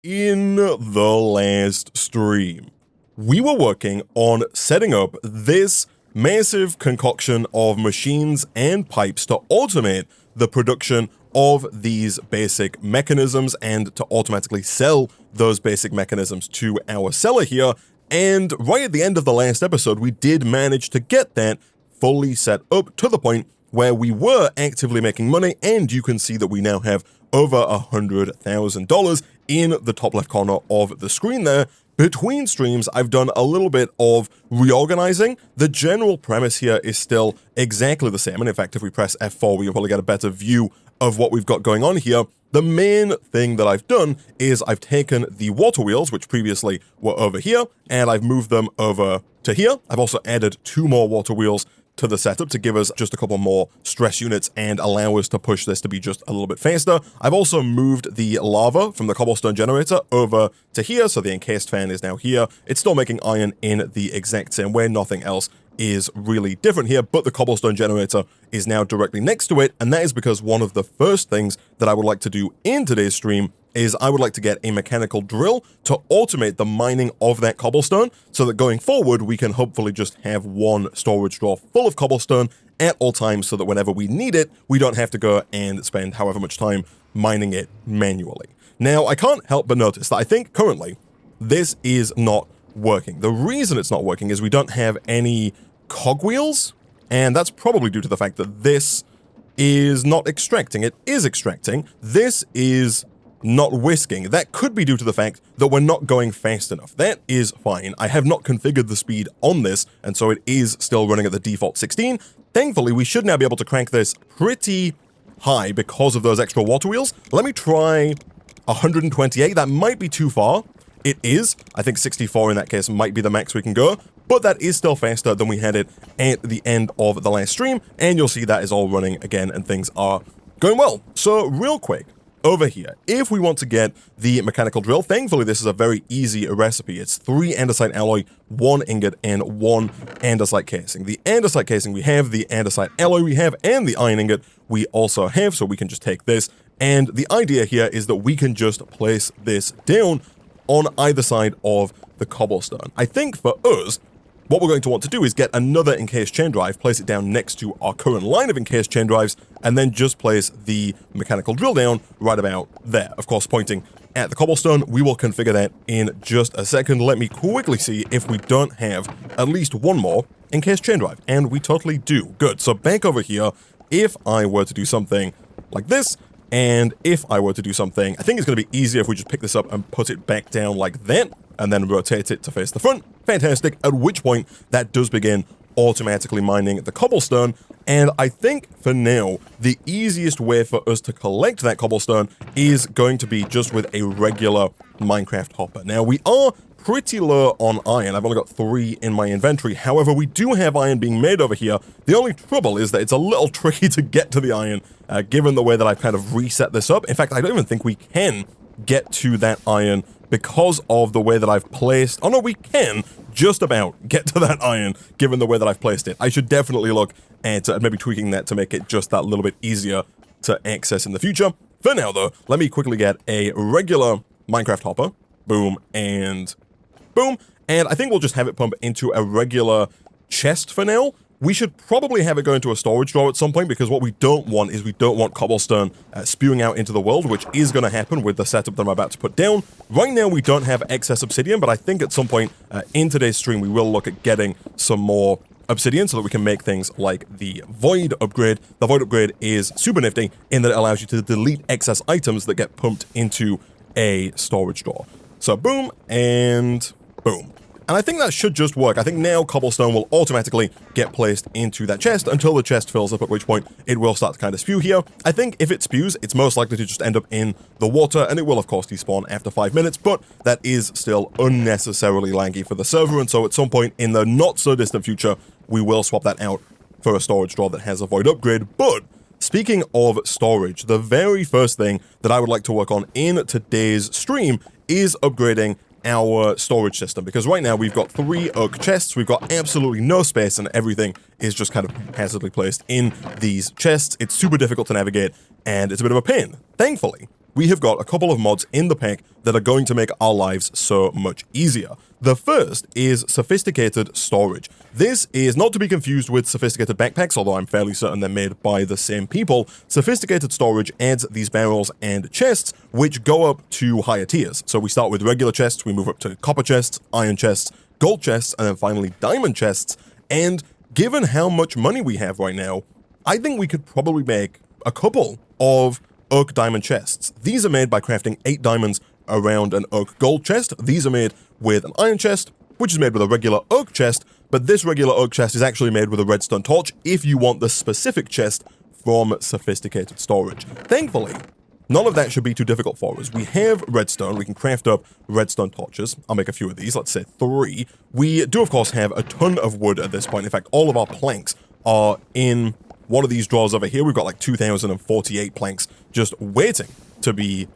In the last stream, we were working on setting up this massive concoction of machines and pipes to automate the production of these basic mechanisms and to automatically sell those basic mechanisms to our seller here. And right at the end of the last episode, we did manage to get that fully set up to the point where we were actively making money, and you can see that we now have over $100,000 in the top left corner of the screen there. Between streams, I've done a little bit of reorganizing. The general premise here is still exactly the same, and in fact, if we press F4, we can probably get a better view of what we've got going on here. The main thing that I've done is I've taken the water wheels, which previously were over here, and I've moved them over to here. I've also added 2 more water wheels to the setup to give us just a couple more stress units and allow us to push this to be just a little bit faster. I've also moved the lava from the cobblestone generator over to here, so the encased fan is now here. It's still making iron in the exact same way. Nothing else is really different here, but the cobblestone generator is now directly next to it, and that is because one of the first things that I would like to do in today's stream is I would like to get a mechanical drill to automate the mining of that cobblestone so that going forward, we can hopefully just have one storage drawer full of cobblestone at all times so that whenever we need it, we don't have to go and spend however much time mining it manually. Now, I can't help but notice that I think currently this is not working. The reason it's not working is we don't have any cogwheels, and that's probably due to the fact that this is not extracting. It is extracting. This is not whisking. That could be due to the fact that we're not going fast enough. That is fine. I have not configured the speed on this, and so it is still running at the default 16. Thankfully, we should now be able to crank this pretty high because of those extra water wheels. Let me try 128. That might be too far. It is. I think 64 in that case might be the max we can go, but that is still faster than we had it at the end of the last stream, and you'll see that is all running again and things are going well. So real quick, over here, if we want to get the mechanical drill, thankfully this is a very easy recipe. It's 3 andesite alloy, 1 ingot, and 1 andesite casing. The andesite casing we have, the andesite alloy we have, and the iron ingot we also have, so we can just take this. And the idea here is that we can just place this down on either side of the cobblestone. I think for us, what we're going to want to do is get another encased chain drive, place it down next to our current line of encased chain drives, and then just place the mechanical drill down right about there. Of course, pointing at the cobblestone. We will configure that in just a second. Let me quickly see if we don't have at least one more encased chain drive, and we totally do. Good. So back over here, if I were to do something like this, and if I were to do something, I think it's going to be easier if we just pick this up and put it back down like that, and then rotate it to face the front. Fantastic, at which point that does begin automatically mining the cobblestone. And I think for now, the easiest way for us to collect that cobblestone is going to be just with a regular Minecraft hopper. Now, we are pretty low on iron. I've only got 3 in my inventory. However, we do have iron being made over here. The only trouble is that it's a little tricky to get to the iron, given the way that I've kind of reset this up. In fact, I don't even think we can get to that iron because of the way that I've placed. Oh no, we can just about get to that iron given the way that I've placed it. I should definitely look at maybe tweaking that to make it just that little bit easier to access in the future. For now though, let me quickly get a regular Minecraft hopper. Boom and boom. And I think we'll just have it pump into a regular chest for now. We should probably have it go into a storage drawer at some point, because what we don't want is we don't want cobblestone spewing out into the world, which is going to happen with the setup that I'm about to put down. Right now, we don't have excess obsidian, but I think at some point in today's stream, we will look at getting some more obsidian so that we can make things like the void upgrade. The void upgrade is super nifty in that it allows you to delete excess items that get pumped into a storage drawer. So boom and boom. And I think that should just work. I think now cobblestone will automatically get placed into that chest until the chest fills up, at which point it will start to kind of spew here. I think if it spews, it's most likely to just end up in the water, and it will of course despawn after 5 minutes, but that is still unnecessarily laggy for the server, and so at some point in the not so distant future, we will swap that out for a storage drawer that has a void upgrade. But speaking of storage, the very first thing that I would like to work on in today's stream is upgrading our storage system, because right now we've got 3 oak chests, we've got absolutely no space, and everything is just kind of haphazardly placed in these chests. It's super difficult to navigate, and it's a bit of a pain. Thankfully, we have got a couple of mods in the pack that are going to make our lives so much easier. The first is sophisticated storage. This is not to be confused with sophisticated backpacks, although I'm fairly certain they're made by the same people. Sophisticated storage adds these barrels and chests, which go up to higher tiers. So we start with regular chests, we move up to copper chests, iron chests, gold chests, and then finally diamond chests. And given how much money we have right now, I think we could probably make a couple of oak diamond chests. These are made by crafting 8 diamonds around an oak gold chest. These are made with an iron chest, which is made with a regular oak chest, but this regular oak chest is actually made with a redstone torch if you want the specific chest from sophisticated storage. Thankfully, none of that should be too difficult for us. We have redstone, we can craft up redstone torches. I'll make a few of these, let's say 3. We do of course have a ton of wood at this point. In fact, all of our planks are in one of these drawers over here. We've got like 2,048 planks just waiting to be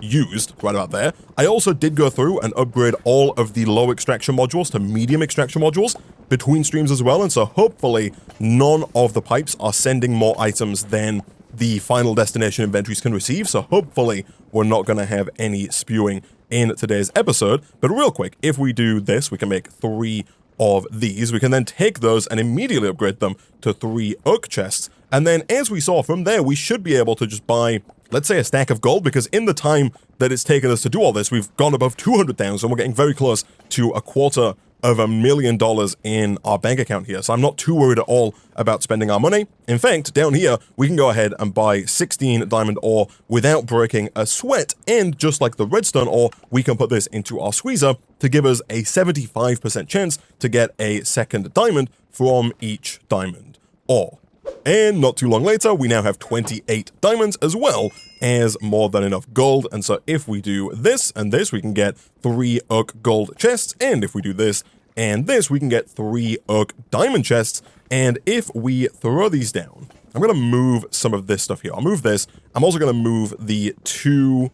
used right about there. I also did go through and upgrade all of the low extraction modules to medium extraction modules between streams as well, and so hopefully none of the pipes are sending more items than the final destination inventories can receive, so hopefully we're not going to have any spewing in today's episode. But real quick, if we do this, we can make 3 of these. We can then take those and immediately upgrade them to 3 oak chests, and then as we saw from there, we should be able to just buy, let's say, a stack of gold, because in the time that it's taken us to do all this, we've gone above 200,000. We're getting very close to $250,000 in our bank account here. So I'm not too worried at all about spending our money. In fact, down here, we can go ahead and buy 16 diamond ore without breaking a sweat. And just like the redstone ore, we can put this into our squeezer to give us a 75% chance to get a second diamond from each diamond ore. And not too long later, we now have 28 diamonds as well as more than enough gold. And so if we do this and this, we can get 3 oak gold chests. And if we do this and this, we can get 3 oak diamond chests. And if we throw these down, I'm going to move some of this stuff here. I'll move this. I'm also going to move the 2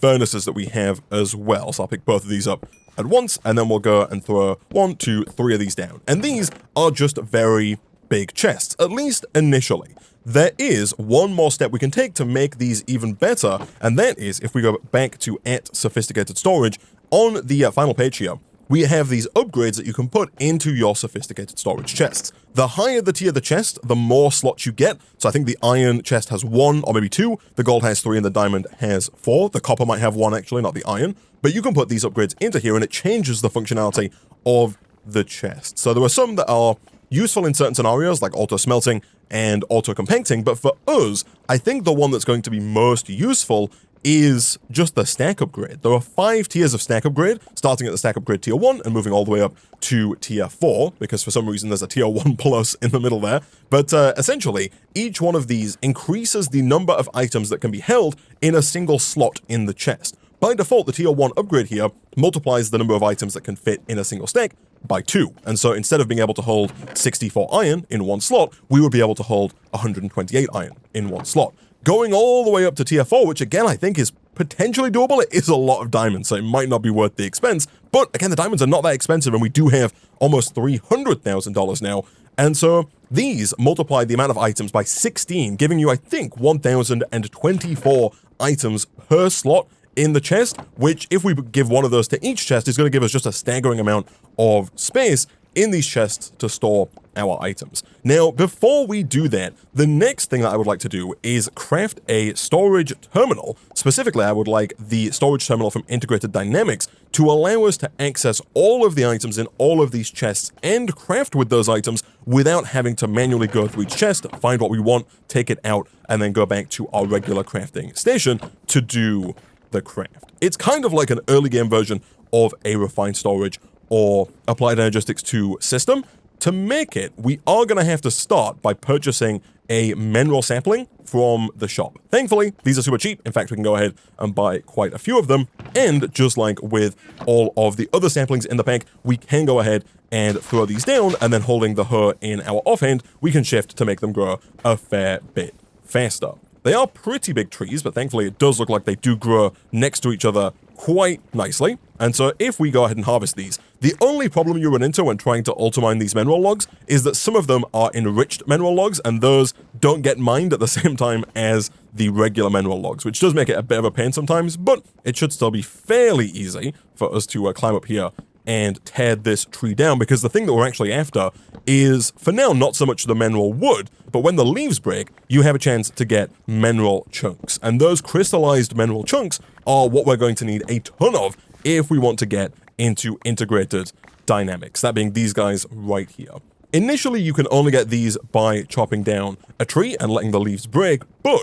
furnaces that we have as well. So I'll pick both of these up at once, and then we'll go and throw 1, 2, 3 of these down. And these are just very big chests, at least initially. There is one more step we can take to make these even better, and that is if we go back to @sophisticated storage on the final page here, we have these upgrades that you can put into your sophisticated storage chests. The higher the tier the chest, the more slots you get. So I think the iron chest has 1 or maybe 2, the gold has 3, and the diamond has 4. The copper might have 1 actually, not the iron, but you can put these upgrades into here and it changes the functionality of the chest. So there are some that are useful in certain scenarios like auto smelting and auto compacting, but for us, I think the one that's going to be most useful is just the stack upgrade. There are 5 tiers of stack upgrade, starting at the stack upgrade tier 1 and moving all the way up to tier 4, because for some reason there's a tier 1 plus in the middle there. But essentially, each one of these increases the number of items that can be held in a single slot in the chest. By default, the tier 1 upgrade here multiplies the number of items that can fit in a single stack by 2. And so instead of being able to hold 64 iron in 1 slot, we would be able to hold 128 iron in 1 slot. Going all the way up to tier 4, which again I think is potentially doable. It is a lot of diamonds, so it might not be worth the expense. But again, the diamonds are not that expensive, and we do have almost $300,000 now. And so these multiply the amount of items by 16, giving you, I think, 1,024 items per slot in the chest, which if we give one of those to each chest is going to give us just a staggering amount of space in these chests to store our items. Now, before we do that, the next thing that I would like to do is craft a storage terminal. Specifically, I would like the storage terminal from Integrated Dynamics to allow us to access all of the items in all of these chests and craft with those items without having to manually go through each chest, find what we want, take it out, and then go back to our regular crafting station to do the craft. It's kind of like an early game version of a refined storage or applied energistics 2 system. To make it, we are going to have to start by purchasing a Menril sapling from the shop. Thankfully, these are super cheap. In fact, we can go ahead and buy quite a few of them. And just like with all of the other saplings in the pack, we can go ahead and throw these down, and then holding the hoe in our offhand, we can shift to make them grow a fair bit faster. They are pretty big trees, but thankfully it does look like they do grow next to each other quite nicely. And so if we go ahead and harvest these, the only problem you run into when trying to auto-mine these Menril logs is that some of them are enriched Menril logs, and those don't get mined at the same time as the regular Menril logs, which does make it a bit of a pain sometimes, but it should still be fairly easy for us to climb up here and tear this tree down, because the thing that we're actually after is, for now, not so much the Menril wood, but when the leaves break, you have a chance to get Menril chunks. And those crystallized Menril chunks are what we're going to need a ton of if we want to get into integrated dynamics, that being these guys right here. Initially, you can only get these by chopping down a tree and letting the leaves break, but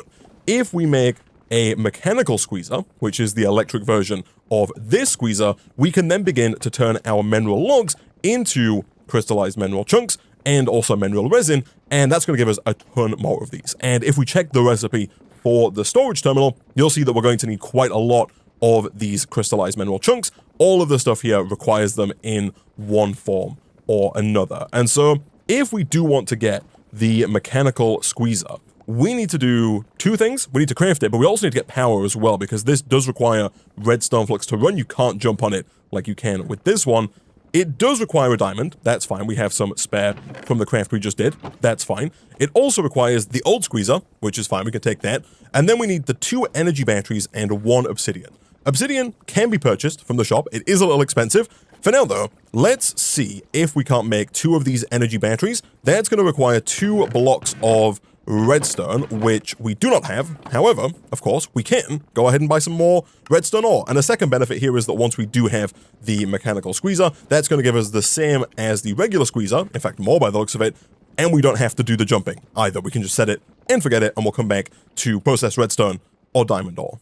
if we make a mechanical squeezer, which is the electric version of this squeezer, we can then begin to turn our Menril logs into crystallized Menril chunks and also Menril resin, and that's going to give us a ton more of these. And if we check the recipe for the storage terminal, you'll see that we're going to need quite a lot of these crystallized Menril chunks. All of the stuff here requires them in one form or another. And so if we do want to get the mechanical squeezer, we need to do two things. We need to craft it, but we also need to get power as well, because this does require redstone flux to run. You can't jump on it like you can with this one. It does require a diamond. That's fine. We have some spare from the craft we just did. That's fine. It also requires the old squeezer, which is fine. We can take that. And then we need the 2 energy batteries and 1 obsidian. Obsidian can be purchased from the shop. It is a little expensive. For now, though, let's see if we can't make 2 of these energy batteries. That's going to require 2 blocks of redstone, which we do not have. However, of course, we can go ahead and buy some more redstone ore. And a second benefit here is that once we do have the mechanical squeezer, that's going to give us the same as the regular squeezer, in fact, more by the looks of it, and we don't have to do the jumping either. We can just set it and forget it, and we'll come back to process redstone or diamond ore.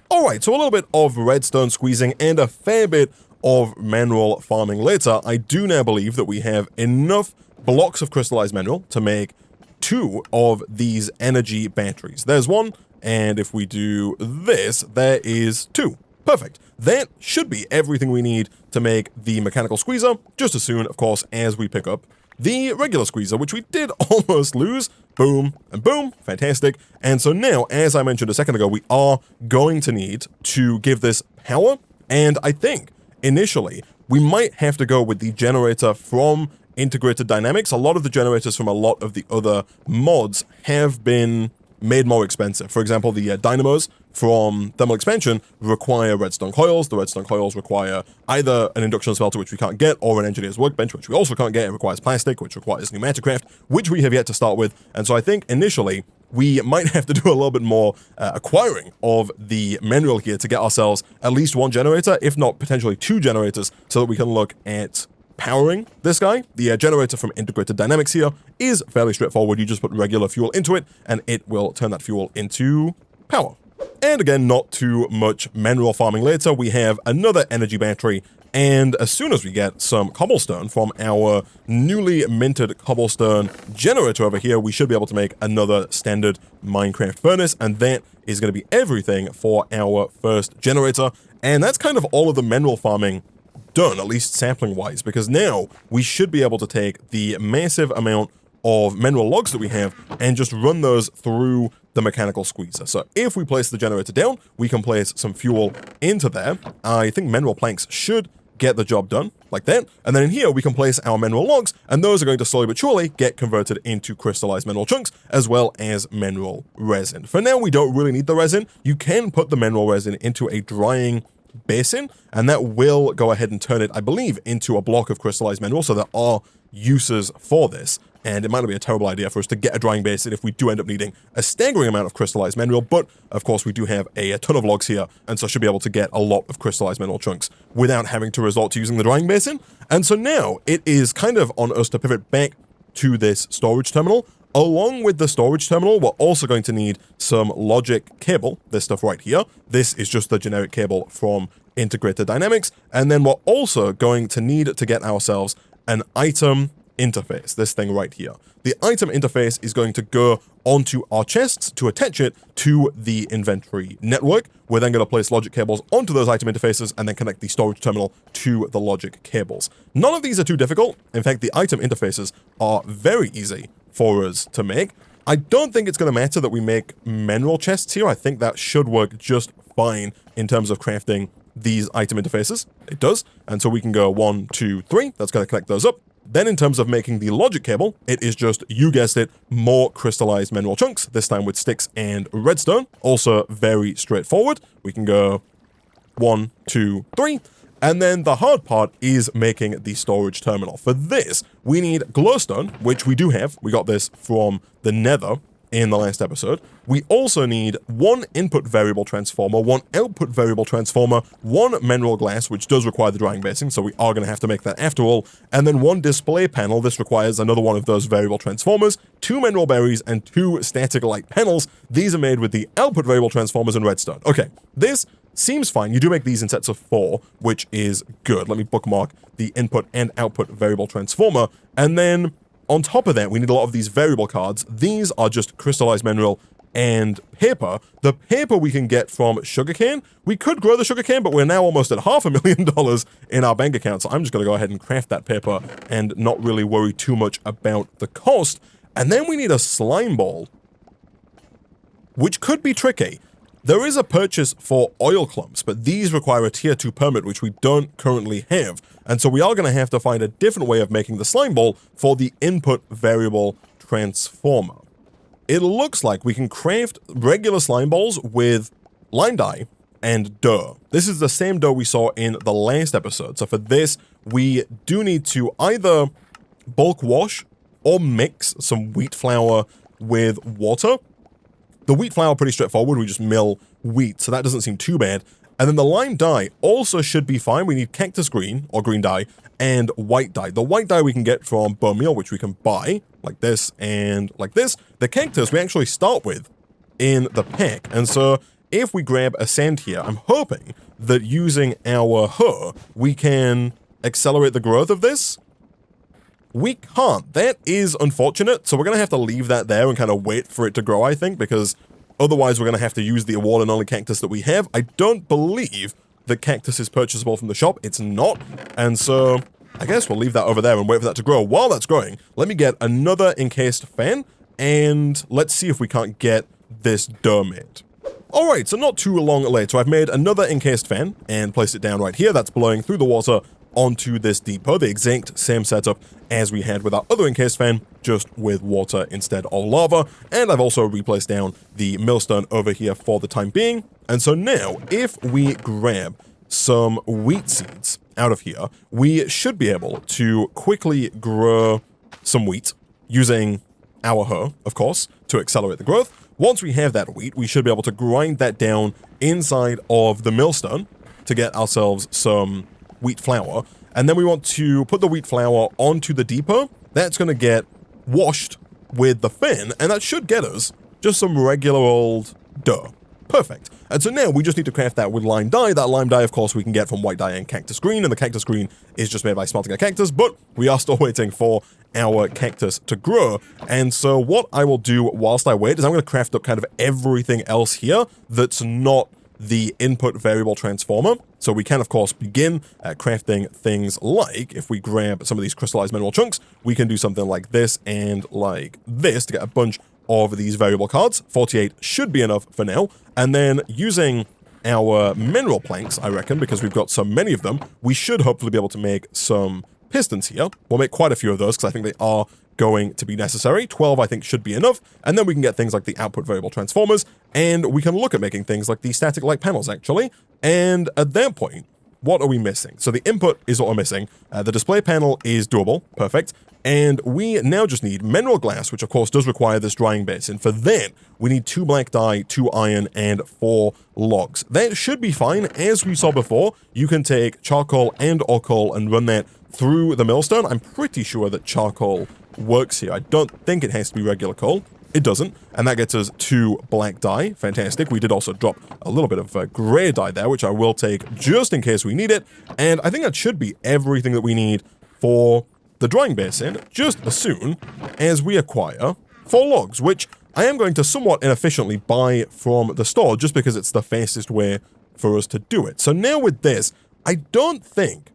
All right, so a little bit of redstone squeezing and a fair bit of Menril farming later. I do now believe that we have enough blocks of crystallized Menril to make 2 of these energy batteries. There's 1, and if we do this, there is 2. Perfect. That should be everything we need to make the mechanical squeezer, just as soon, of course, as we pick up the regular squeezer, which we did almost lose. Boom and boom. Fantastic. And so now, as I mentioned a second ago, we are going to need to give this power, and I think initially we might have to go with the generator from integrated dynamics. A lot of the generators from a lot of the other mods have been made more expensive. For example, the dynamos from thermal expansion require redstone coils. The redstone coils require either an induction smelter, which we can't get, or an engineer's workbench, which we also can't get. It requires plastic, which requires pneumaticraft, which we have yet to start with. And so I think initially we might have to do a little bit more acquiring of the Menril here to get ourselves at least 1 generator, if not potentially 2 generators, so that we can look at powering this guy. The generator from integrated dynamics here is fairly straightforward. You just put regular fuel into it, and it will turn that fuel into power. And again, not too much Menril farming later. We have another energy battery, and as soon as we get some cobblestone from our newly minted cobblestone generator over here, we should be able to make another standard Minecraft furnace, and that is going to be everything for our first generator. And that's kind of all of the Menril farming done, at least sampling wise, because now we should be able to take the massive amount of Menril logs that we have and just run those through the mechanical squeezer. So if we place the generator down, we can place some fuel into there. I think Menril planks should get the job done like that. And then in here, we can place our Menril logs, and those are going to slowly but surely get converted into crystallized Menril chunks, as well as Menril resin. For now, we don't really need the resin. You can put the Menril resin into a drying basin, and that will go ahead and turn it, I believe, into a block of crystallized Menril. So there are uses for this, and it might not be a terrible idea for us to get a drying basin if we do end up needing a staggering amount of crystallized Menril, but of course we do have a ton of logs here, and so should be able to get a lot of crystallized Menril chunks without having to resort to using the drying basin. And so now it is kind of on us to pivot back to this storage terminal. Along with the storage terminal, we're also going to need some logic cable, this stuff right here. This is just the generic cable from integrated dynamics. And then we're also going to need to get ourselves an item interface, this thing right here. The item interface is going to go onto our chests to attach it to the inventory network. We're then going to place logic cables onto those item interfaces and then connect the storage terminal to the logic cables. None of these are too difficult. In fact, the item interfaces are very easy for us to make. I don't think it's going to matter that we make Menril chests here. I think that should work just fine in terms of crafting these item interfaces? It does. And so we can go 1, 2, 3. That's going to connect those up. Then in terms of making the logic cable, it is just, you guessed it, more crystallized mineral chunks, this time with sticks and redstone. Also very straightforward. We can go 1, 2, 3. And then the hard part is making the storage terminal. For this, we need glowstone, which we do have. We got this from the Nether in the last episode. We also need 1 input variable transformer, 1 output variable transformer, 1 mineral glass, which does require the drying basin, so we are going to have to make that after all, and then 1 display panel. This requires another one of those variable transformers, 2 mineral berries, and 2 static light panels. These are made with the output variable transformers and redstone. Okay, this seems fine. You do make these in sets of 4, which is good. Let me bookmark the input and output variable transformer. And then on top of that, we need a lot of these variable cards. These are just crystallized mineral and paper. The paper we can get from sugarcane. We could grow the sugarcane, but we're now almost at $500,000 in our bank account. So I'm just going to go ahead and craft that paper and not really worry too much about the cost. And then we need a slime ball, which could be tricky. There is a purchase for oil clumps, but these require a tier 2 permit, which we don't currently have. And so we are going to have to find a different way of making the slime ball for the input variable transformer. It looks like we can craft regular slime balls with lime dye and dough. This is the same dough we saw in the last episode. So for this, we do need to either bulk wash or mix some wheat flour with water. The wheat flour, pretty straightforward. We just mill wheat, so that doesn't seem too bad. And then the lime dye also should be fine. We need cactus green, or green dye, and white dye. The white dye we can get from bone meal, which we can buy, like this and like this. The cactus we actually start with in the pack. And so if we grab a sand here, I'm hoping that using our hoe, we can accelerate the growth of this. We can't. That is unfortunate, so we're going to have to leave that there and kind of wait for it to grow, I think, because otherwise we're going to have to use the award and only cactus that we have. I don't believe that cactus is purchasable from the shop. It's not, and so I guess we'll leave that over there and wait for that to grow. While that's growing, let me get another encased fan, and let's see if we can't get this dough made. Alright, so not too long later, I've made another encased fan and placed it down right here. That's blowing through the water onto this depot, the exact same setup as we had with our other encased fan, just with water instead of lava. And I've also replaced down the millstone over here for the time being. And so now, if we grab some wheat seeds out of here, we should be able to quickly grow some wheat using our hoe, of course, to accelerate the growth. Once we have that wheat, we should be able to grind that down inside of the millstone to get ourselves some wheat flour, and then we want to put the wheat flour onto the depot. That's going to get washed with the fan, and that should get us just some regular old dough. Perfect. And so now we just need to craft that with lime dye. That lime dye, of course, we can get from white dye and cactus green, and the cactus green is just made by smelting a cactus, but we are still waiting for our cactus to grow. And so what I will do whilst I wait is I'm going to craft up kind of everything else here that's not the input variable transformer. So we can, of course, begin crafting things like, if we grab some of these crystallized mineral chunks, we can do something like this and like this to get a bunch of these variable cards. 48 should be enough for now. And then using our mineral planks, I reckon, because we've got so many of them, we should hopefully be able to make some pistons here. We'll make quite a few of those because I think they are going to be necessary. 12, I think, should be enough. And then we can get things like the output variable transformers, and we can look at making things like the static light panels, actually. And at that point, what are we missing? So the input is what we're missing. The display panel is doable. Perfect. And we now just need mineral glass, which of course does require this drying basin. For that, we need 2 black dye, 2 iron, and 4 logs. That should be fine. As we saw before, you can take charcoal and or coal and run that through the millstone. I'm pretty sure that charcoal works here. I don't think it has to be regular coal. It doesn't, and that gets us 2 black dye. Fantastic. We did also drop a little bit of gray dye there, which I will take just in case we need it. And I think that should be everything that we need for the drying basin, just as soon as we acquire 4 logs, which I am going to somewhat inefficiently buy from the store, just because it's the fastest way for us to do it. So now with this, I don't think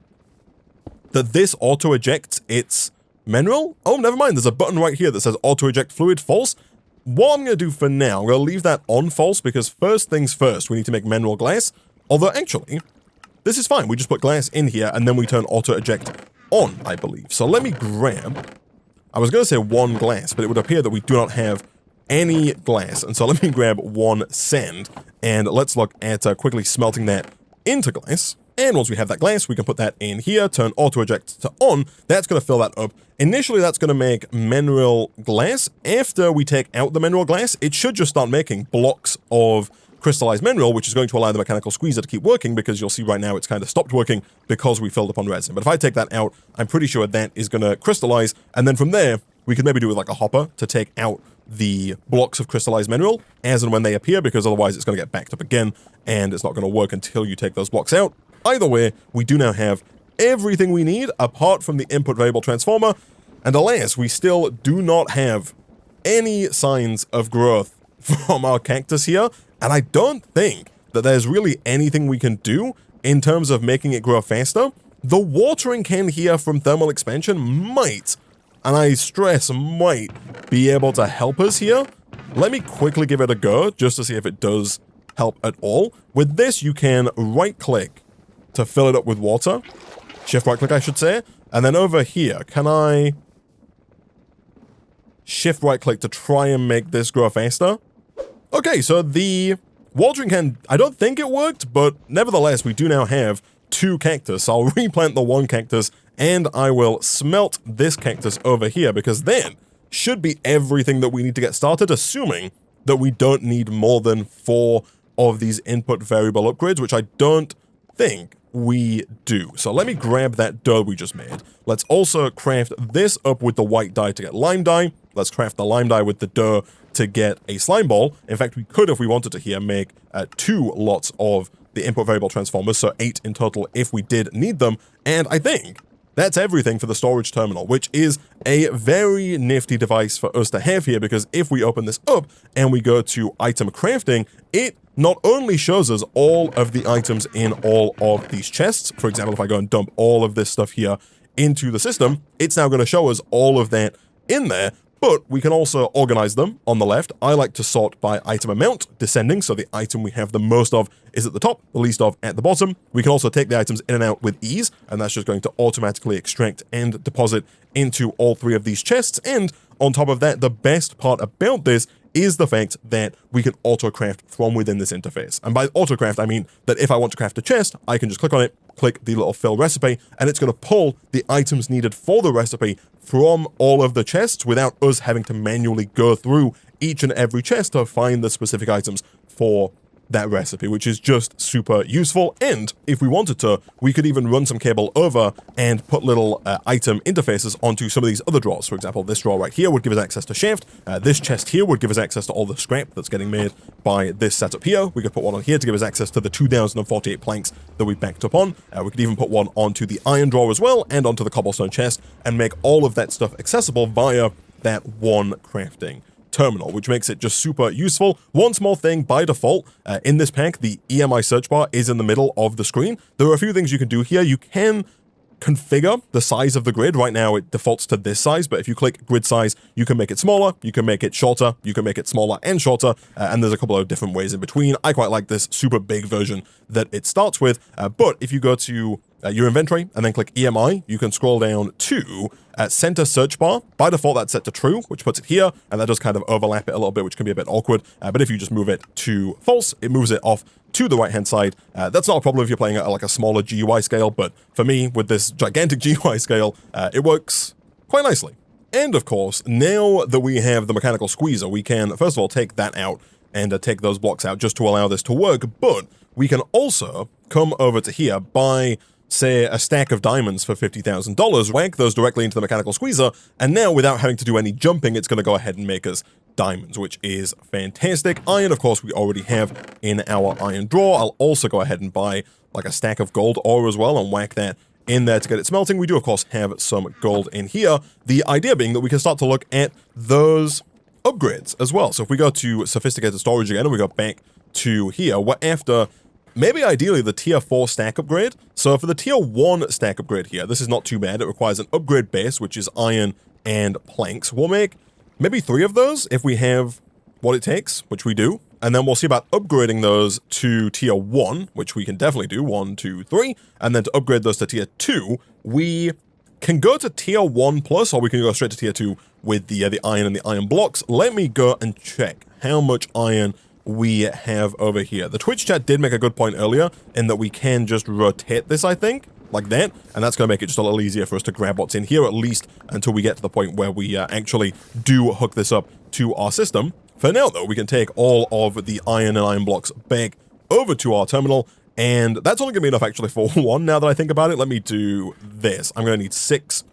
that this auto-ejects its Menril? Oh, never mind. There's a button right here that says auto-eject fluid. False. What I'm going to do for now, I'm going to leave that on false, because first things first, we need to make Menril glass. Although, actually, this is fine. We just put glass in here, and then we turn auto eject on, I believe. So let me grab, I was going to say 1 glass, but it would appear that we do not have any glass. And so let me grab 1 sand, and let's look at quickly smelting that into glass. And once we have that glass, we can put that in here, turn auto eject to on. That's going to fill that up. Initially, that's going to make Menril glass. After we take out the Menril glass, it should just start making blocks of crystallized Menril, which is going to allow the mechanical squeezer to keep working, because you'll see right now it's kind of stopped working because we filled up on resin. But if I take that out, I'm pretty sure that is going to crystallize. And then from there, we could maybe do it with like a hopper to take out the blocks of crystallized Menril as and when they appear, because otherwise it's going to get backed up again, and it's not going to work until you take those blocks out. Either way, we do now have everything we need apart from the input variable transformer, and alas, we still do not have any signs of growth from our cactus here, and I don't think that there's really anything we can do in terms of making it grow faster. The watering can here from thermal expansion might, and I stress might, be able to help us here. Let me quickly give it a go just to see if it does help at all. With this, you can right-click to fill it up with water. Shift right-click, I should say. And then over here, can I shift right-click to try and make this grow faster? Okay, so the watering can, I don't think it worked, but nevertheless, we do now have 2 cactus. I'll replant the 1 cactus, and I will smelt this cactus over here, because then should be everything that we need to get started, assuming that we don't need more than 4 of these input variable upgrades, which I don't think we do. So let me grab that dough we just made. Let's also craft this up with the white dye to get lime dye. Let's craft the lime dye with the dough to get a slime ball. In fact, we could, if we wanted to here, make 2 lots of the input variable transformers, so 8 in total if we did need them. And I think that's everything for the storage terminal, which is a very nifty device for us to have here, because if we open this up and we go to item crafting, it not only shows us all of the items in all of these chests. For example, if I go and dump all of this stuff here into the system, it's now going to show us all of that in there, but we can also organize them on the left. I like to sort by item amount, descending, so the item we have the most of is at the top, the least of at the bottom. We can also take the items in and out with ease, and that's just going to automatically extract and deposit into all 3 of these chests. And on top of that, the best part about this is the fact that we can auto-craft from within this interface. And by auto-craft, I mean that if I want to craft a chest, I can just click on it, click the little fill recipe, and it's going to pull the items needed for the recipe from all of the chests without us having to manually go through each and every chest to find the specific items for that recipe, which is just super useful. And if we wanted to, we could even run some cable over and put little item interfaces onto some of these other drawers. For example, this drawer right here would give us access to shaft. This chest here would give us access to all the scrap that's getting made by this setup here. We could put one on here to give us access to the 2048 planks that we backed up on. We could even put one onto the iron drawer as well, and onto the cobblestone chest, and make all of that stuff accessible via that one crafting terminal, which makes it just super useful. One small thing, by default, in this pack, the EMI search bar is in the middle of the screen. There are a few things you can do here. You can configure the size of the grid. Right now, it defaults to this size, but if you click grid size, you can make it smaller, you can make it shorter, you can make it smaller and shorter, and there's a couple of different ways in between. I quite like this super big version that it starts with, but if you go to your inventory and then click EMI, you can scroll down to center search bar. By default, that's set to true, which puts it here, and that does kind of overlap it a little bit, which can be a bit awkward. But if you just move it to false, it moves it off to the right-hand side. That's not a problem if you're playing at like a smaller GUI scale, but for me, with this gigantic GUI scale, it works quite nicely. And of course, now that we have the mechanical squeezer, we can, first of all, take that out and take those blocks out just to allow this to work, but we can also come over to here, buy, say, a stack of diamonds for $50,000, whack those directly into the mechanical squeezer, and now without having to do any jumping, it's going to go ahead and make us diamonds, which is fantastic. Iron, of course, we already have in our iron drawer. I'll also go ahead and buy like a stack of gold ore as well and whack that in there to get it smelting. We do, of course, have some gold in here. The idea being that we can start to look at those upgrades as well. So if we go to sophisticated storage again and we go back to here, we're after maybe ideally the tier 4 stack upgrade. So for the tier 1 stack upgrade here, this is not too bad. It requires an upgrade base, which is iron and planks. We'll make maybe 3 of those if we have what it takes, which we do. and then we'll see about upgrading those to tier 1, which we can definitely do, 1, 2, 3, and then to upgrade those to tier 2, we can go to tier 1 plus, or we can go straight to tier 2 with the iron and the iron blocks. Let me go and check how much iron we have over here. The Twitch chat did make a good point earlier in that we can just rotate this, I think, like that, and that's going to make it just a little easier for us to grab what's in here, at least until we get to the point where we actually do hook this up to our system. For now, though, we can take all of the iron and iron blocks back over to our terminal, and that's only going to be enough actually for one now that I think about it. Let me do this. I'm going to need 6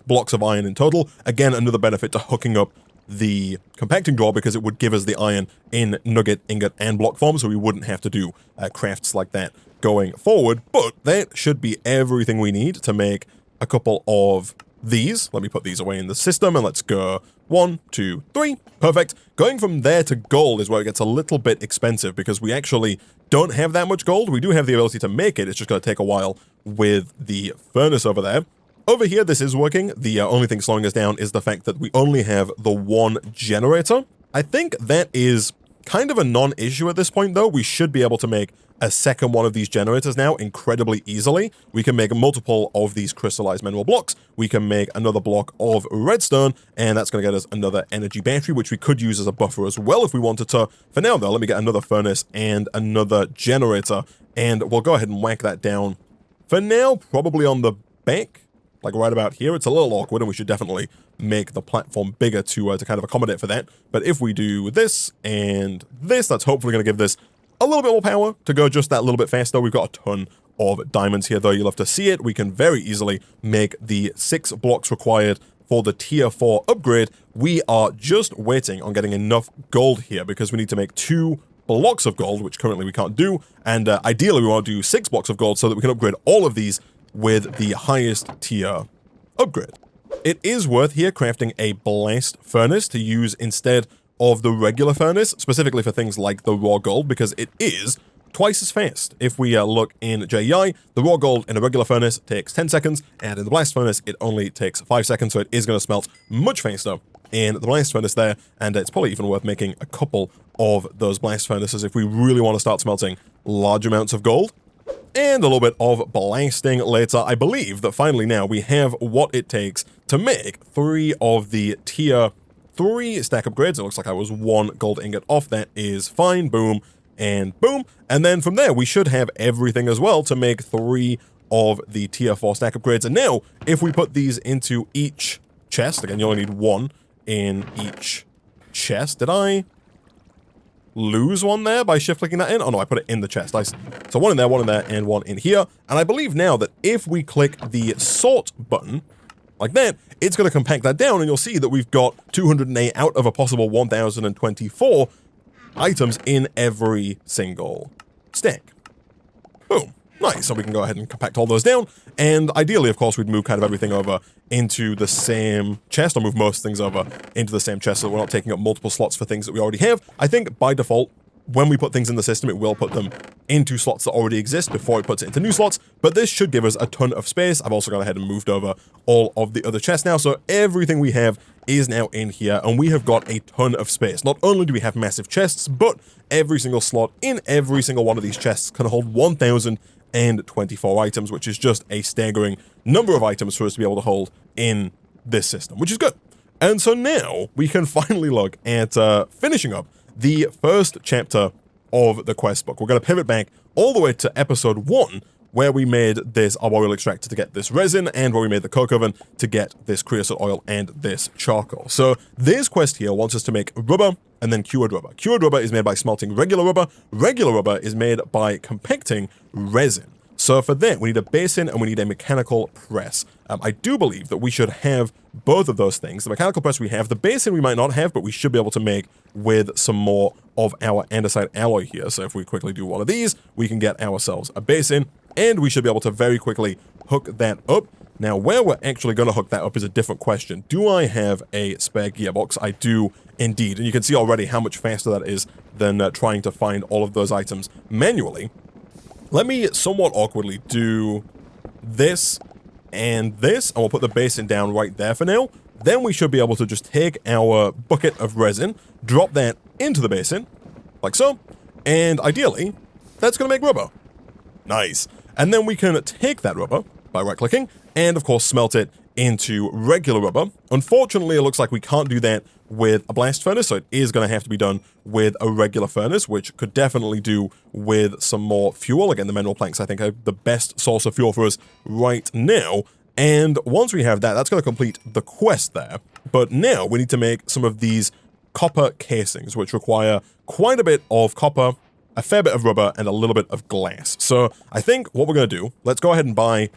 blocks of iron in total. Again, another benefit to hooking up the compacting drawer, because it would give us the iron in nugget, ingot, and block form, so we wouldn't have to do crafts like that going forward. But that should be everything we need to make a couple of these. Let me put these away in the system, and let's go 1, 2, 3. Perfect. Going from there to gold is where it gets a little bit expensive, because we actually don't have that much gold. We do have the ability to make it. It's just going to take a while with the furnace over there. Over here, this is working. The only thing slowing us down is the fact that we only have the 1 generator. I think that is kind of a non-issue at this point, though. We should be able to make a second one of these generators now incredibly easily. We can make multiple of these crystallized mineral blocks. We can make another block of redstone, and that's going to get us another energy battery, which we could use as a buffer as well if we wanted to. For now, though, let me get another furnace and another generator, and we'll go ahead and whack that down. For now, probably on the back, like right about here. It's a little awkward, and we should definitely make the platform bigger to kind of accommodate for that. But if we do this and this, that's hopefully going to give this a little bit more power to go just that little bit faster. We've got a ton of diamonds here, though. You'll have to see it. We can very easily make the 6 blocks required for the tier 4 upgrade. We are just waiting on getting enough gold here, because we need to make 2 blocks of gold, which currently we can't do. And ideally, we want to do 6 blocks of gold so that we can upgrade all of these with the highest tier upgrade. It is worth here crafting a blast furnace to use instead of the regular furnace, specifically for things like the raw gold, because it is twice as fast. If we look in JEI, the raw gold in a regular furnace takes 10 seconds, and in the blast furnace, it only takes 5 seconds, so it is going to smelt much faster in the blast furnace there, and it's probably even worth making a couple of those blast furnaces if we really want to start smelting large amounts of gold. And a little bit of blasting later. I believe that finally now we have what it takes to make 3 of the tier 3 stack upgrades. It looks like I was 1 gold ingot off. That is fine. Boom and boom. And then from there, we should have everything as well to make 3 of the tier 4 stack upgrades. And now, if we put these into each chest, again, you only need 1 in each chest. Did I lose one there by shift-clicking that in? Oh no, I put it in the chest. So 1 in there, and 1 in here. And I believe now that if we click the sort button, like that, it's going to compact that down, and you'll see that we've got 208 out of a possible 1,024 items in every single stack. Boom. Nice. So we can go ahead and compact all those down, and ideally, of course, we'd move kind of everything over into the same chest, or move most things over into the same chest so we're not taking up multiple slots for things that we already have. I think by default, when we put things in the system, it will put them into slots that already exist before it puts it into new slots, but this should give us a ton of space. I've also gone ahead and moved over all of the other chests now, so everything we have is now in here, and we have got a ton of space. Not only do we have massive chests, but every single slot in every single one of these chests can hold 1,024 items, which is just a staggering number of items for us to be able to hold in this system, which is good. And so now we can finally look at finishing up the first chapter of the quest book. We're going to pivot back all the way to episode 1, where we made this arboreal extractor to get this resin, and where we made the coke oven to get this creosote oil and this charcoal. So this quest here wants us to make rubber and then cured rubber. Cured rubber is made by smelting regular rubber. Regular rubber is made by compacting resin. So for that, we need a basin and we need a mechanical press. I do believe that we should have both of those things. The mechanical press we have, the basin we might not have, but we should be able to make with some more of our andesite alloy here. So if we quickly do one of these, we can get ourselves a basin, and we should be able to very quickly hook that up. Now, where we're actually going to hook that up is a different question. Do I have a spare gearbox? I do indeed, and you can see already how much faster that is than trying to find all of those items manually. Let me somewhat awkwardly do this and this, and we'll put the basin down right there for now. Then we should be able to just take our bucket of resin, drop that into the basin, like so. And ideally, that's going to make rubber. Nice. And then we can take that rubber by right-clicking and, of course, smelt it into regular rubber. Unfortunately, it looks like we can't do that with a blast furnace, so it is going to have to be done with a regular furnace, which could definitely do with some more fuel. Again, the mineral planks, I think, are the best source of fuel for us right now. And once we have that, that's going to complete the quest there. But now we need to make some of these copper casings, which require quite a bit of copper, a fair bit of rubber, and a little bit of glass. So I think what we're going to do, let's go ahead and buy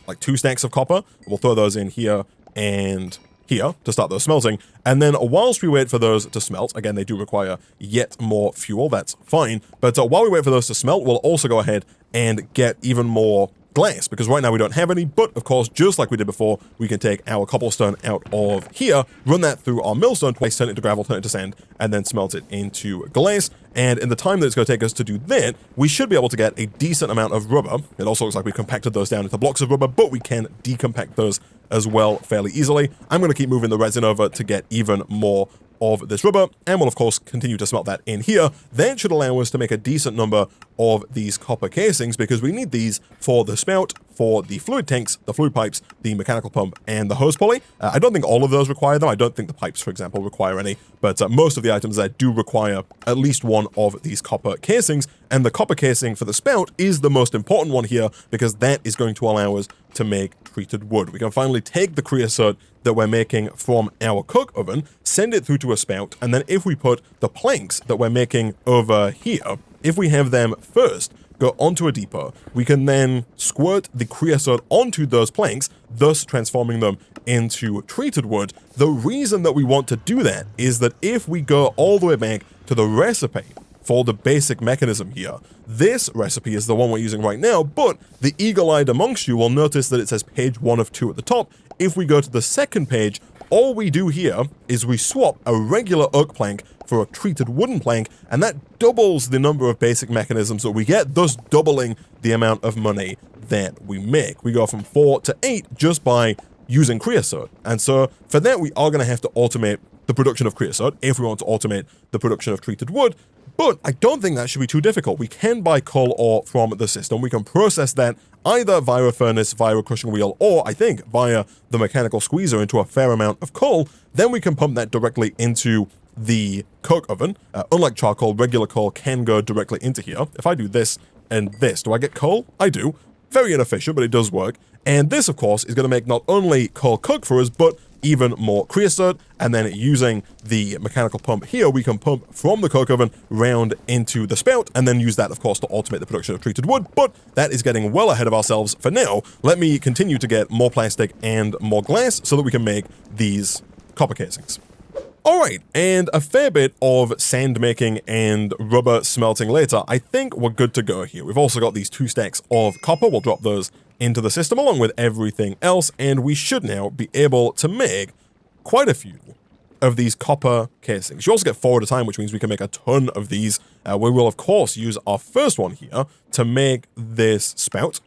like 2 stacks of copper. We'll throw those in here and here to start those smelting. And then whilst we wait for those to smelt, again, they do require yet more fuel. That's fine. But while we wait for those to smelt, we'll also go ahead and get even more glass, because right now we don't have any. But of course, just like we did before, we can take our cobblestone out of here, run that through our millstone twice, turn it into gravel, turn it to sand, and then smelt it into glass. And in the time that it's going to take us to do that, we should be able to get a decent amount of rubber. It also looks like we compacted those down into blocks of rubber, but we can decompact those as well fairly easily. I'm going to keep moving the resin over to get even more of this rubber, and we'll of course continue to smelt that in here. That should allow us to make a decent number of these copper casings, because we need these for the spout, for the fluid tanks, the fluid pipes, the mechanical pump, and the hose pulley. I don't think all of those require them. I don't think the pipes, for example, require any, but most of the items that do require at least one of these copper casings, and the copper casing for the spout is the most important one here, because that is going to allow us to make treated wood. We can finally take the creosote that we're making from our coke oven, send it through to a spout, and then if we put the planks that we're making over here, if we have them first go onto a depot, we can then squirt the creosote onto those planks, thus transforming them into treated wood. The reason that we want to do that is that if we go all the way back to the recipe for the basic mechanism here, this recipe is the one we're using right now, but the eagle-eyed amongst you will notice that it says page 1 of 2 at the top. If we go to the second page, all we do here is we swap a regular oak plank for a treated wooden plank, and that doubles the number of basic mechanisms that we get, thus doubling the amount of money that we make. We go from 4 to 8 just by using creosote. And so for that, we are going to have to automate the production of creosote if we want to automate the production of treated wood. But I don't think that should be too difficult. We can buy coal ore from the system. We can process that either via a furnace, via a crushing wheel, or I think via the mechanical squeezer into a fair amount of coal. Then we can pump that directly into the coke oven. Unlike charcoal, regular coal can go directly into here. If I do this and this, do I get coal? I do. Very inefficient, but it does work. And this, of course, is going to make not only coal cook for us, but even more creosote. And then using the mechanical pump here, we can pump from the coke oven round into the spout, and then use that, of course, to automate the production of treated wood. But that is getting well ahead of ourselves for now. Let me continue to get more plastic and more glass so that we can make these copper casings. All right, and a fair bit of sand making and rubber smelting later. I think we're good to go here. We've also got these 2 stacks of copper. We'll drop those into the system along with everything else, and we should now be able to make quite a few of these copper casings. You also get 4 at a time, which means we can make a ton of these. We will, of course, use our first one here to make this spout.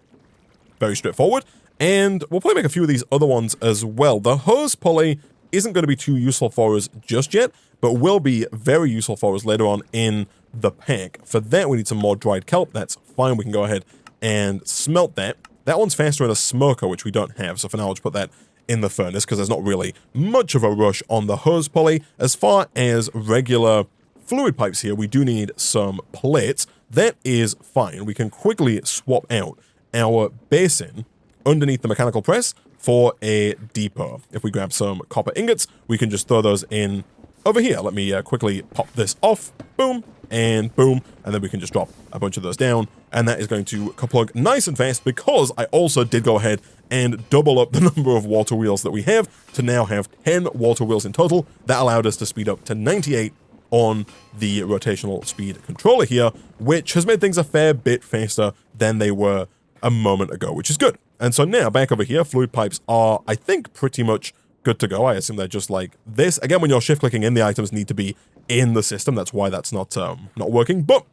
Very straightforward. And we'll probably make a few of these other ones as well. The hose pulley isn't going to be too useful for us just yet, but will be very useful for us later on in the pack. For that, we need some more dried kelp. That's fine. We can go ahead and smelt that. That one's faster in a smoker, which we don't have. So for now, I'll just put that in the furnace because there's not really much of a rush on the hose pulley. As far as regular fluid pipes here, we do need some plates. That is fine. We can quickly swap out our basin underneath the mechanical press for a depot. If we grab some copper ingots, we can just throw those in over here. Let me quickly pop this off. Boom. And boom, and then we can just drop a bunch of those down, and that is going to plug nice and fast because I also did go ahead and double up the number of water wheels that we have to now have 10 water wheels in total. That allowed us to speed up to 98 on the rotational speed controller here, which has made things a fair bit faster than they were a moment ago, which is good. And so now back over here, fluid pipes are, I think, pretty much good to go. I assume they're just like this. Again, when you're shift clicking in, the items need to be in the system. That's why that's not working. But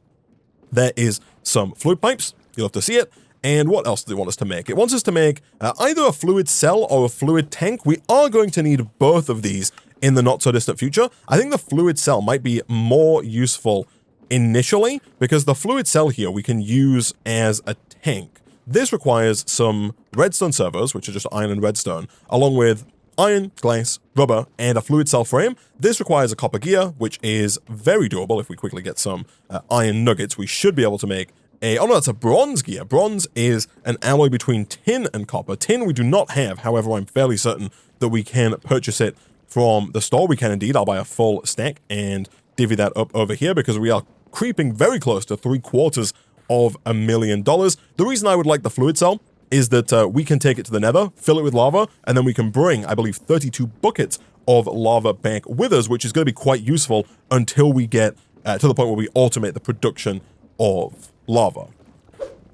there is some fluid pipes. You'll have to see it. And what else do they want us to make? It wants us to make either a fluid cell or a fluid tank. We are going to need both of these in the not so distant future. I think the fluid cell might be more useful initially, because the fluid cell here we can use as a tank. This requires some redstone servos, which are just iron and redstone, along with iron, glass, rubber, and a fluid cell frame. This requires a copper gear, which is very doable. If we quickly get some iron nuggets, we should be able to make oh no, that's a bronze gear. Bronze is an alloy between tin and copper. Tin we do not have, however, I'm fairly certain that we can purchase it from the store. We can indeed. I'll buy a full stack and divvy that up over here because we are creeping very close to $750,000. The reason I would like the fluid cell is that we can take it to the nether, fill it with lava, and then we can bring, I believe, 32 buckets of lava back with us, which is going to be quite useful until we get to the point where we automate the production of lava.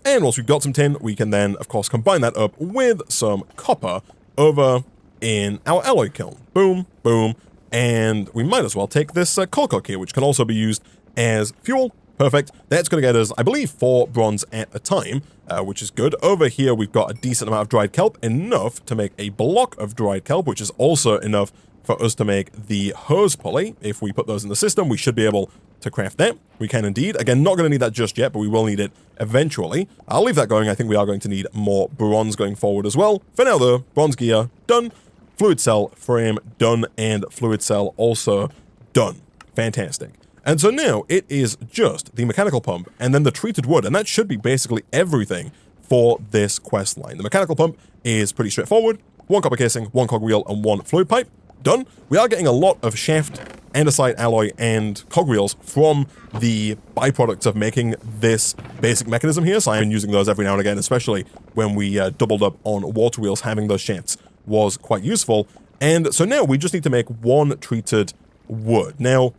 And once we've got some tin, we can then, of course, combine that up with some copper over in our alloy kiln. Boom, boom, and we might as well take this coal coke here, which can also be used as fuel. Perfect. That's going to get us, I believe, 4 bronze at a time, which is good. Over here, we've got a decent amount of dried kelp, enough to make a block of dried kelp, which is also enough for us to make the hose pulley. If we put those in the system, we should be able to craft that. We can indeed. Again, not going to need that just yet, but we will need it eventually. I'll leave that going. I think we are going to need more bronze going forward as well. For now, though, bronze gear, done. Fluid cell frame, done. And fluid cell also done. Fantastic. And so now it is just the mechanical pump and then the treated wood, and that should be basically everything for this quest line. The mechanical pump is pretty straightforward. 1 copper casing, 1 cogwheel, and 1 fluid pipe. Done. We are getting a lot of shaft, andesite alloy, and cogwheels from the byproducts of making this basic mechanism here, so I'm using those every now and again, especially when we doubled up on water wheels. Having those shafts was quite useful. And so now we just need to make 1 treated wood. Now,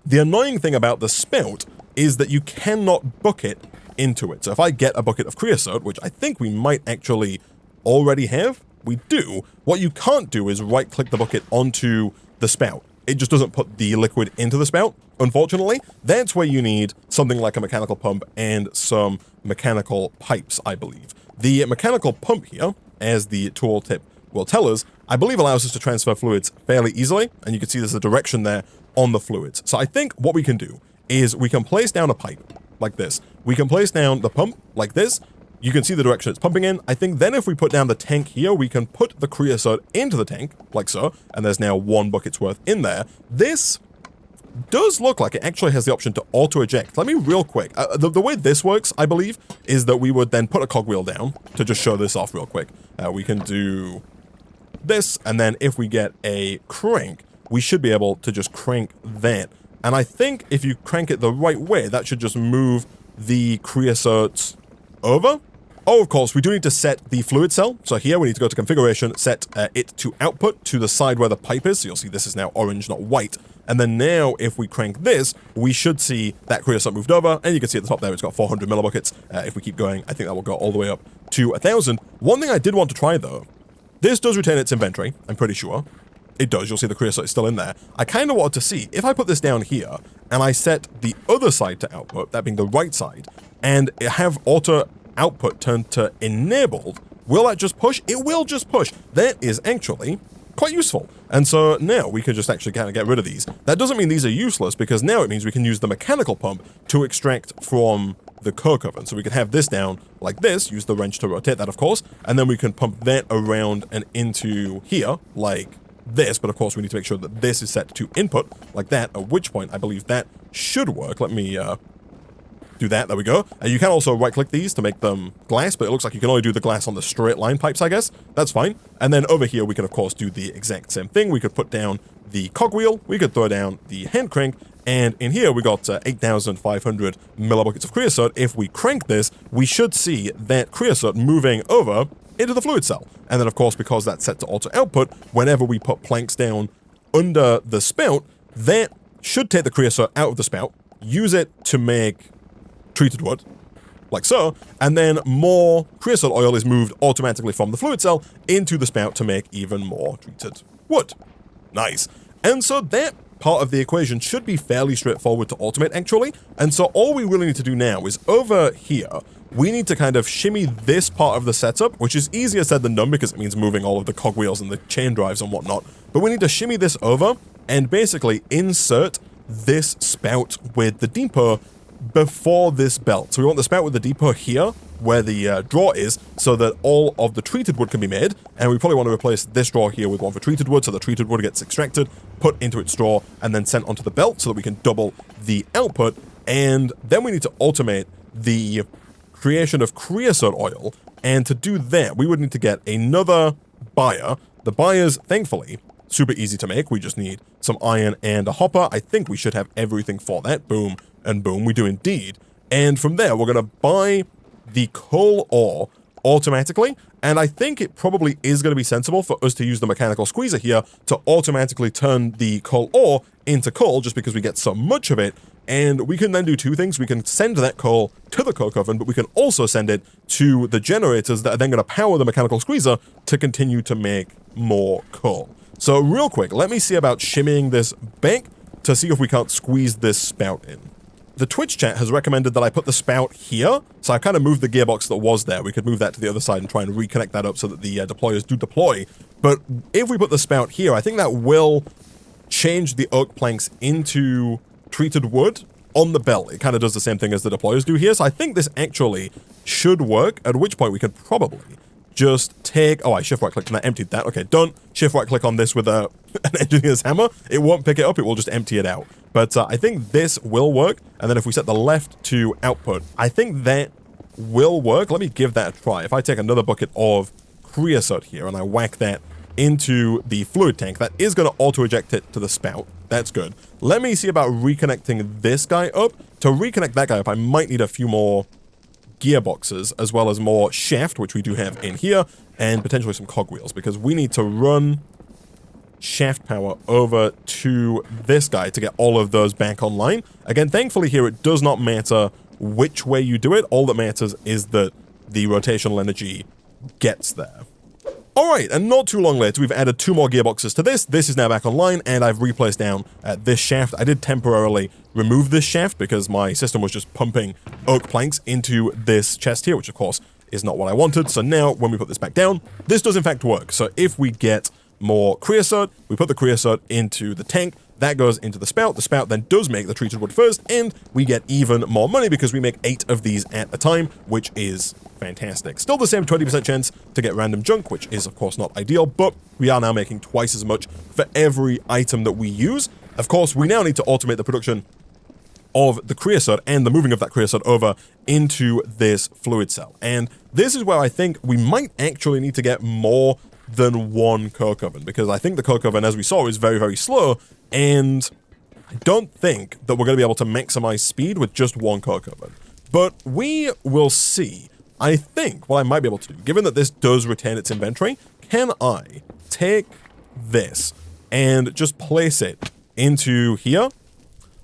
the annoying thing about the spout is that you cannot bucket into it. So if I get a bucket of creosote, which I think we might actually already have, we do. What you can't do is right-click the bucket onto the spout. It just doesn't put the liquid into the spout, unfortunately. That's where you need something like a mechanical pump and some mechanical pipes, I believe. The mechanical pump here, as the tooltip will tell us, I believe allows us to transfer fluids fairly easily, and you can see there's a direction there on the fluids. So I think what we can do is we can place down a pipe like this. We can place down the pump like this. You can see the direction it's pumping in. I think then if we put down the tank here, we can put the creosote into the tank, like so, and there's now 1 bucket's worth in there. This does look like it actually has the option to auto-eject. Let me real quick. The way this works, I believe, is that we would then put a cogwheel down to just show this off real quick. We can do this, and then if we get a crank, we should be able to just crank that. And I think if you crank it the right way, that should just move the creosote over. Oh, of course, we do need to set the fluid cell. So here we need to go to configuration, set it to output to the side where the pipe is. So you'll see this is now orange, not white. And then now if we crank this, we should see that creosote moved over. And you can see at the top there, it's got 400 millibuckets. If we keep going, I think that will go all the way up to 1,000. One thing I did want to try though, this does retain its inventory, I'm pretty sure. It does, you'll see the creosote is still in there. I kind of wanted to see, if I put this down here, and I set the other side to output, that being the right side, and have auto output turned to enabled, will that just push? It will just push. That is actually quite useful. And so now we can just actually kind of get rid of these. That doesn't mean these are useless, because now it means we can use the mechanical pump to extract from the coke oven. So we can have this down like this, use the wrench to rotate that, of course, and then we can pump that around and into here, like this, but of course we need to make sure that this is set to input, like that, at which point I believe that should work. Let me do that, there we go. You can also right-click these to make them glass, but it looks like you can only do the glass on the straight line pipes, I guess. That's fine. And then over here we can of course do the exact same thing. We could put down the cogwheel, we could throw down the hand crank, and in here we got 8,500 millibuckets of creosote. If we crank this, we should see that creosote moving over into the fluid cell. And then of course, because that's set to auto output, whenever we put planks down under the spout, that should take the creosote out of the spout, use it to make treated wood, like so, and then more creosote oil is moved automatically from the fluid cell into the spout to make even more treated wood. Nice. And so that part of the equation should be fairly straightforward to automate, actually. And so all we really need to do now is over here, we need to kind of shimmy this part of the setup, which is easier said than done because it means moving all of the cogwheels and the chain drives and whatnot. But we need to shimmy this over and basically insert this spout with the depot before this belt. So we want the spout with the depot here, where the drawer is, so that all of the treated wood can be made, and we probably want to replace this drawer here with one for treated wood, so the treated wood gets extracted, put into its drawer, and then sent onto the belt so that we can double the output. And then we need to automate the creation of creosote oil, and to do that, we would need to get another buyer. The buyers, thankfully, super easy to make. We just need some iron and a hopper. I think we should have everything for that. Boom and boom, we do indeed. And from there, we're going to buy the coal ore automatically, and I think it probably is going to be sensible for us to use the mechanical squeezer here to automatically turn the coal ore into coal, just because we get so much of it. And we can then do two things. We can send that coal to the coke oven, but we can also send it to the generators that are then going to power the mechanical squeezer to continue to make more coal. So real quick, let me see about shimmying this back to see if we can't squeeze this spout in. The Twitch chat has recommended that I put the spout here, so I kind of moved the gearbox that was there. We could move that to the other side and try and reconnect that up so that the deployers do deploy. But if we put the spout here, I think that will change the oak planks into treated wood on the belt. It kind of does the same thing as the deployers do here, so I think this actually should work, at which point we could probably just take... Oh, I shift right clicked and I emptied that. Okay, done. Shift right click on this with an engineer's hammer. It won't pick it up, it will just empty it out. But I think this will work, and then if we set the left to output, I think that will work. Let me give that a try. If I take another bucket of creosote here and I whack that into the fluid tank, that is going to auto-eject it to the spout. That's good. Let me see about reconnecting this guy up. To reconnect that guy up, I might need a few more gearboxes, as well as more shaft, which we do have in here, and potentially some cogwheels, because we need to run shaft power over to this guy to get all of those back online. Again, thankfully here it does not matter which way you do it. All that matters is that the rotational energy gets there. Alright, and not too long later, we've added 2 more gearboxes to this. This is now back online, and I've replaced down this shaft. I did temporarily remove this shaft because my system was just pumping oak planks into this chest here, which of course is not what I wanted. So now, when we put this back down, this does in fact work. So if we get more creosote, we put the creosote into the tank, that goes into the spout then does make the treated wood first, and we get even more money because we make 8 of these at a time, which is fantastic. Still the same 20% chance to get random junk, which is of course not ideal, but we are now making twice as much for every item that we use. Of course, we now need to automate the production of the creosote and the moving of that creosote over into this fluid cell. And this is where I think we might actually need to get more than one coke oven, because I think the coke oven, as we saw, is very, very slow, and I don't think that we're going to be able to maximize speed with just one coke oven. But we will see. I think what I might be able to do, given that this does retain its inventory, can I take this and just place it into here?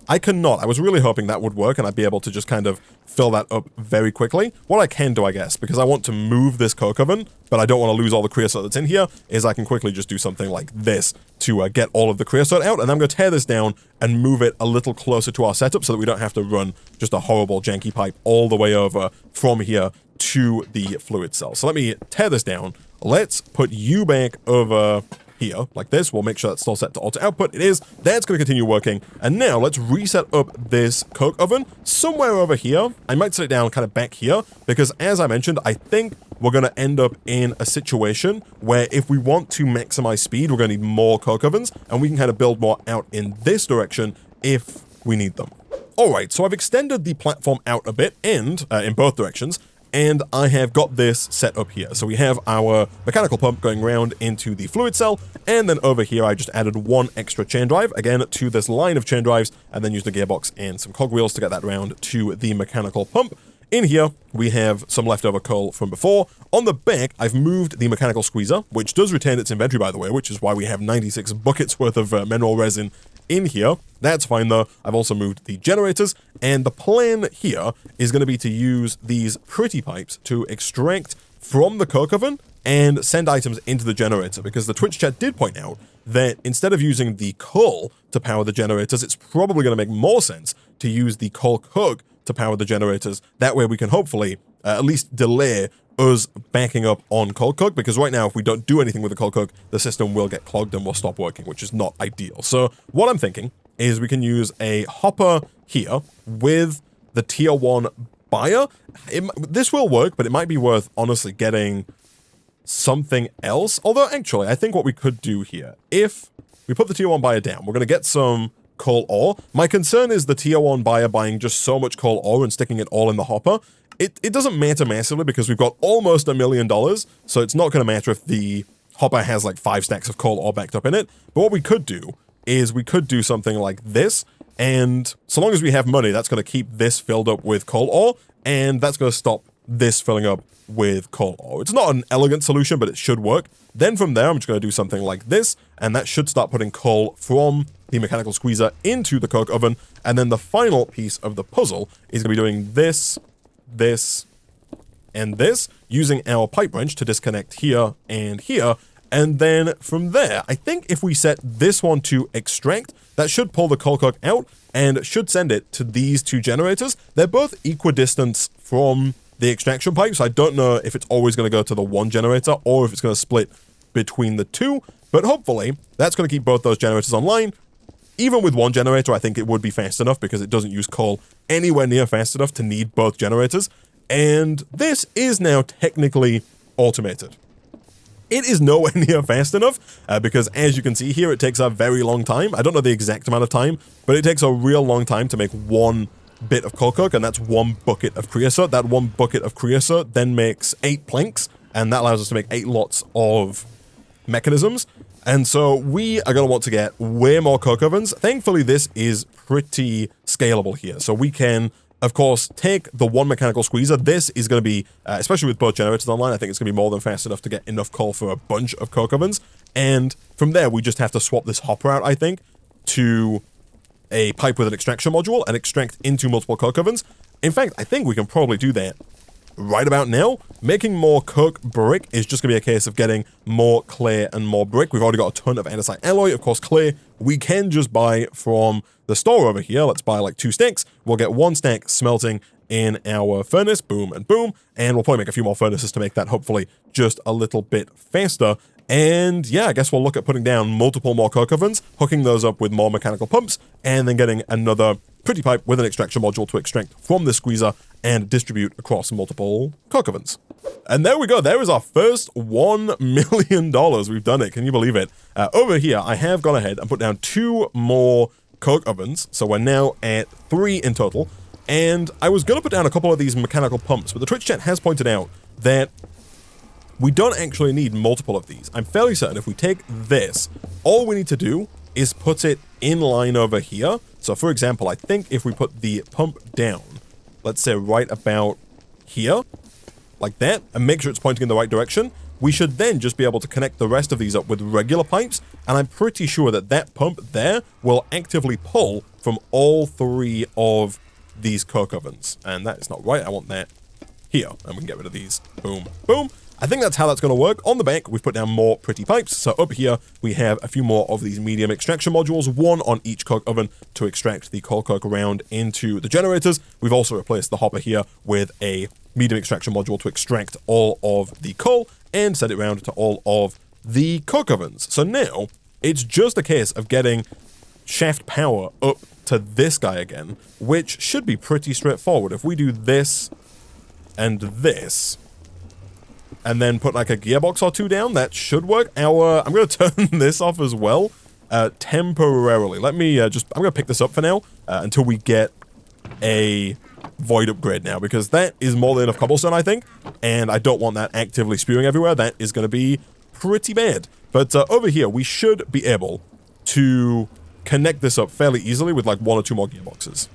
I cannot. I was really hoping that would work and I'd be able to just kind of fill that up very quickly. What I can do, I guess, because I want to move this coke oven, but I don't want to lose all the creosote that's in here, is I can quickly just do something like this to get all of the creosote out, and I'm going to tear this down and move it a little closer to our setup so that we don't have to run just a horrible janky pipe all the way over from here to the fluid cell. So let me tear this down. Let's put you back over here, like this. We'll make sure that's still set to auto output. It is. That's going to continue working. And now let's reset up this coke oven somewhere over here. I might set it down kind of back here, because as I mentioned, I think we're going to end up in a situation where if we want to maximize speed, we're going to need more coke ovens, and we can kind of build more out in this direction if we need them. All right, so I've extended the platform out a bit, and in both directions, and I have got this set up here. So we have our mechanical pump going around into the fluid cell, and then over here I just added 1 extra chain drive, again, to this line of chain drives, and then used a gearbox and some cogwheels to get that round to the mechanical pump. In here, we have some leftover coal from before. On the back, I've moved the mechanical squeezer, which does retain its inventory, by the way, which is why we have 96 buckets worth of Menril resin in here. That's fine though. I've also moved the generators, and the plan here is going to be to use these pretty pipes to extract from the coke oven and send items into the generator, because the Twitch chat did point out that instead of using the coal to power the generators, it's probably going to make more sense to use the coal coke to power the generators. That way we can hopefully at least delay us backing up on coal coke, because right now if we don't do anything with the coal coke, the system will get clogged and will stop working, which is not ideal. So what I'm thinking is we can use a hopper here with the tier 1 buyer. This will work, but it might be worth honestly getting something else. Although actually, I think what we could do here, if we put the tier 1 buyer down, we're going to get some coal ore. My concern is the tier 1 buyer buying just so much coal ore and sticking it all in the hopper. It doesn't matter massively because we've got almost $1 million, so it's not going to matter if the hopper has like 5 stacks of coal ore backed up in it. But what we could do is we could do something like this, and so long as we have money, that's going to keep this filled up with coal ore, and that's going to stop this filling up with coal ore. It's not an elegant solution, but it should work. Then from there, I'm just going to do something like this, and that should start putting coal from the mechanical squeezer into the coke oven. And then the final piece of the puzzle is going to be doing this, this, and this, using our pipe wrench to disconnect here and here. And then from there, I think if we set this one to extract, that should pull the coal coke out and should send it to these 2 generators. They're both equidistant from the extraction pipe, so I don't know if it's always going to go to the 1 generator or if it's going to split between the 2, but hopefully that's going to keep both those generators online. Even with 1 generator, I think it would be fast enough because it doesn't use coal anywhere near fast enough to need both generators. And this is now technically automated. It is nowhere near fast enough because, as you can see here, it takes a very long time. I don't know the exact amount of time, but it takes a real long time to make 1 bit of coal coke, and that's 1 bucket of creosote. That 1 bucket of creosote then makes 8 planks, and that allows us to make 8 lots of mechanisms. And so we are going to want to get way more coke ovens. Thankfully, this is pretty scalable here. So we can, of course, take the 1 mechanical squeezer. This is going to be, especially with both generators online, I think it's going to be more than fast enough to get enough coal for a bunch of coke ovens. And from there, we just have to swap this hopper out, I think, to a pipe with an extraction module and extract into multiple coke ovens. In fact, I think we can probably do that right about now. Making more coke brick is just going to be a case of getting more clay and more brick. We've already got a ton of andesite alloy. Of course, clay we can just buy from the store over here. Let's buy like 2 stacks. We'll get 1 stack smelting in our furnace. Boom and boom. And we'll probably make a few more furnaces to make that hopefully just a little bit faster. And yeah, I guess we'll look at putting down multiple more coke ovens, hooking those up with more mechanical pumps, and then getting another pretty pipe with an extraction module to extract from this squeezer and distribute across multiple coke ovens. And there we go. There is our first $1 million. We've done it. Can you believe it? Over here, I have gone ahead and put down 2 more coke ovens. So we're now at 3 in total. And I was going to put down a couple of these mechanical pumps, but the Twitch chat has pointed out that we don't actually need multiple of these. I'm fairly certain if we take this, all we need to do is put it in line over here. So for example, I think if we put the pump down, let's say right about here, like that, and make sure it's pointing in the right direction, we should then just be able to connect the rest of these up with regular pipes, and I'm pretty sure that that pump there will actively pull from all 3 of these coke ovens. And that is not right. I want that here, and we can get rid of these. Boom, boom. I think that's how that's going to work. On the back, we've put down more pretty pipes. So up here, we have a few more of these medium extraction modules, 1 on each coke oven to extract the coal coke around into the generators. We've also replaced the hopper here with a medium extraction module to extract all of the coal and send it around to all of the coke ovens. So now it's just a case of getting shaft power up to this guy again, which should be pretty straightforward. If we do this and this, and then put like a gearbox or 2 down, that should work. I'm going to turn this off as well, temporarily. Let me I'm going to pick this up for now, until we get a void upgrade now, because that is more than enough cobblestone, I think, and I don't want that actively spewing everywhere. That is going to be pretty bad. But over here, we should be able to connect this up fairly easily with like 1 or 2 more gearboxes.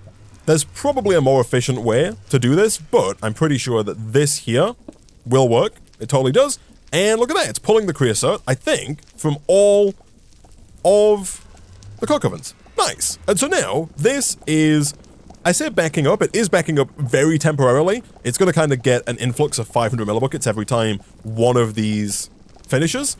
There's probably a more efficient way to do this, but I'm pretty sure that this here will work. It totally does. And look at that. It's pulling the creosote, I think, from all of the coke ovens. Nice. And so now, this is, I say backing up. It is backing up very temporarily. It's going to kind of get an influx of 500 millibuckets every time one of these finishes,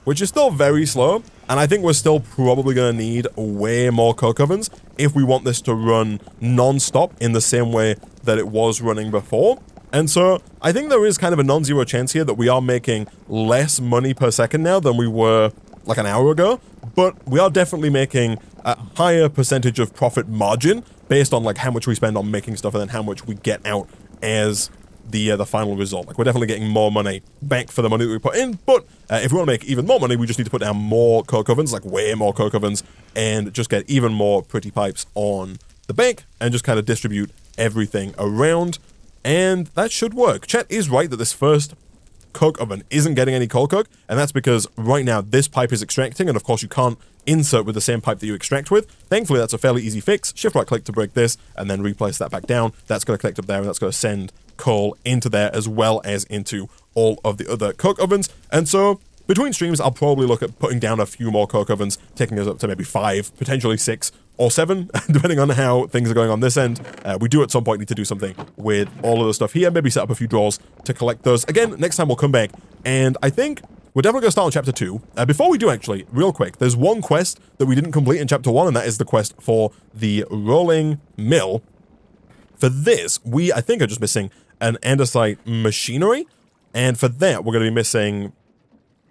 which is still very slow. And I think we're still probably going to need way more coke ovens if we want this to run non-stop in the same way that it was running before. And so I think there is kind of a non-zero chance here that we are making less money per second now than we were like an hour ago, but we are definitely making a higher percentage of profit margin based on like how much we spend on making stuff and then how much we get out as the final result. Like, we're definitely getting more money back for the money that we put in, but if we want to make even more money, we just need to put down more coke ovens, like way more coke ovens, and just get even more pretty pipes on the bank and just kind of distribute everything around, and that should work. Chat is right that this first coke oven isn't getting any coal coke, and that's because right now this pipe is extracting, and of course you can't insert with the same pipe that you extract with. Thankfully, that's a fairly easy fix. Shift right click to break this, and then replace that back down. That's going to connect up there, and that's going to send coal into there as well as into all of the other coke ovens. And so between streams, I'll probably look at putting down a few more coke ovens, taking us up to maybe 5, potentially 6 or 7, depending on how things are going on this end. We do at some point need to do something with all of the stuff here, maybe set up a few drawers to collect those. Again, next time we'll come back, and I think we're definitely going to start on Chapter 2. Before we do, actually, real quick, there's one quest that we didn't complete in Chapter 1, and that is the quest for the rolling mill. For this, we, I think, are just missing an andesite machinery, and for that, we're going to be missing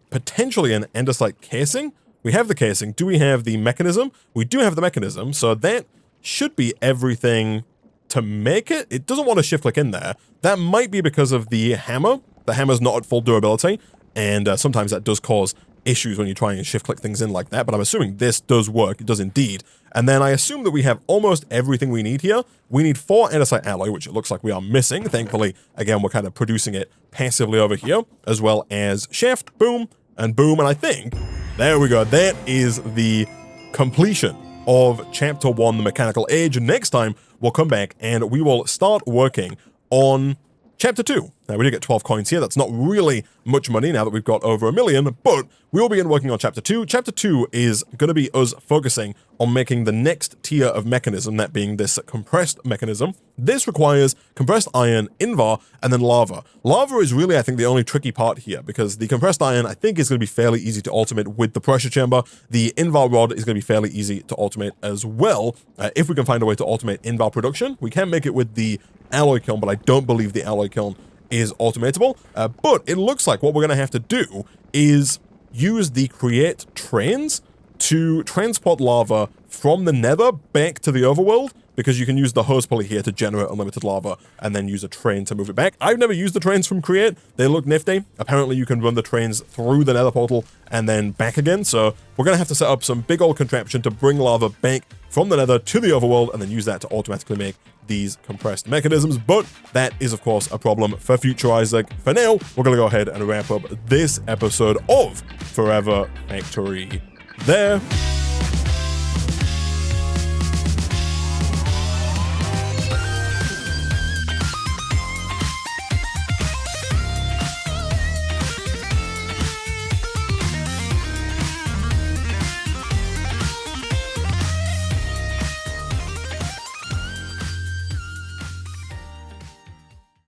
potentially an andesite casing. We have the casing. Do we have the mechanism? We do have the mechanism, so that should be everything to make it. It doesn't want to shift click in there. That might be because of the hammer. The hammer's not at full durability, and sometimes that does cause issues when you try and shift click things in like that, but I'm assuming this does work. It does indeed. And then I assume that we have almost everything we need here. We need 4 andesite alloy, which it looks like we are missing. Thankfully, again, we're kind of producing it passively over here, as well as shaft, boom, and boom, and I think, there we go. That is the completion of Chapter 1, The Mechanical Age. Next time, we'll come back and we will start working on Chapter 2. Now, we did get 12 coins here. That's not really much money now that we've got over 1 million, but we will begin working on Chapter 2. Chapter 2 is going to be us focusing on making the next tier of mechanism, that being this compressed mechanism. This requires compressed iron, invar, and then lava. Lava is really, I think, the only tricky part here, because the compressed iron, I think, is going to be fairly easy to automate with the pressure chamber. The invar rod is going to be fairly easy to automate as well. If we can find a way to automate invar production, we can make it with the alloy kiln, but I don't believe the alloy kiln is automatable. But it looks like what we're going to have to do is use the create trains to transport lava from the nether back to the overworld, because you can use the hose pulley here to generate unlimited lava and then use a train to move it back. I've never used the trains from create. They look nifty. Apparently you can run the trains through the nether portal and then back again. So we're going to have to set up some big old contraption to bring lava back from the nether to the overworld and then use that to automatically make these compressed mechanisms. But that is, of course, a problem for future Isaac. For now, we're going to go ahead and wrap up this episode of Forever Factory there.